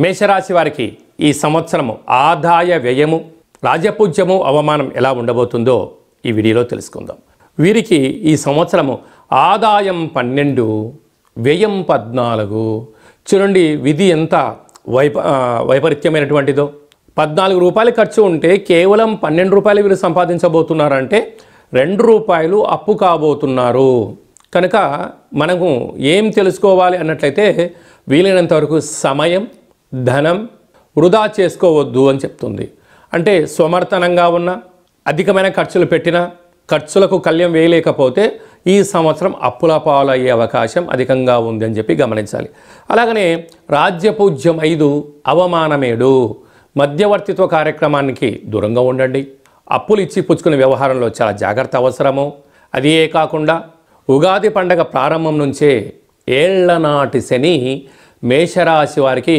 మేషరాశి వారికి ఈ సంవత్సరము ఆదాయ వ్యయము, రాజపూజ్యము, అవమానం ఎలా ఉండబోతుందో ఈ వీడియోలో తెలుసుకుందాం. వీరికి ఈ సంవత్సరము ఆదాయం 12, వ్యయం 14. చూడండి విధి ఎంత వైపరీత్యమైనటువంటిదో. 14 రూపాయలు ఖర్చు ఉంటే కేవలం 12 రూపాయలు వీరు సంపాదించబోతున్నారంటే 2 రూపాయలు అప్పు కాబోతున్నారు. కనుక మనము ఏం తెలుసుకోవాలి అన్నట్లయితే వీలైనంత వరకు సమయం, ధనం వృధా చేసుకోవద్దు అని చెప్తుంది. అంటే స్వమర్థనంగా ఉన్న అధికమైన ఖర్చులు పెట్టినా ఖర్చులకు కళ్యం వేయలేకపోతే ఈ సంవత్సరం అప్పుల పాలయ్యే అవకాశం అధికంగా ఉంది అని చెప్పి గమనించాలి. అలాగనే రాజ్యపూజ్యం 5, అవమానం 7. మధ్యవర్తిత్వ కార్యక్రమానికి దూరంగా ఉండండి. అప్పులు ఇచ్చి పుచ్చుకునే వ్యవహారంలో చాలా జాగ్రత్త అవసరము. అదే కాకుండా ఉగాది పండగ ప్రారంభం నుంచే ఏళ్లనాటి శని మేషరాశి వారికి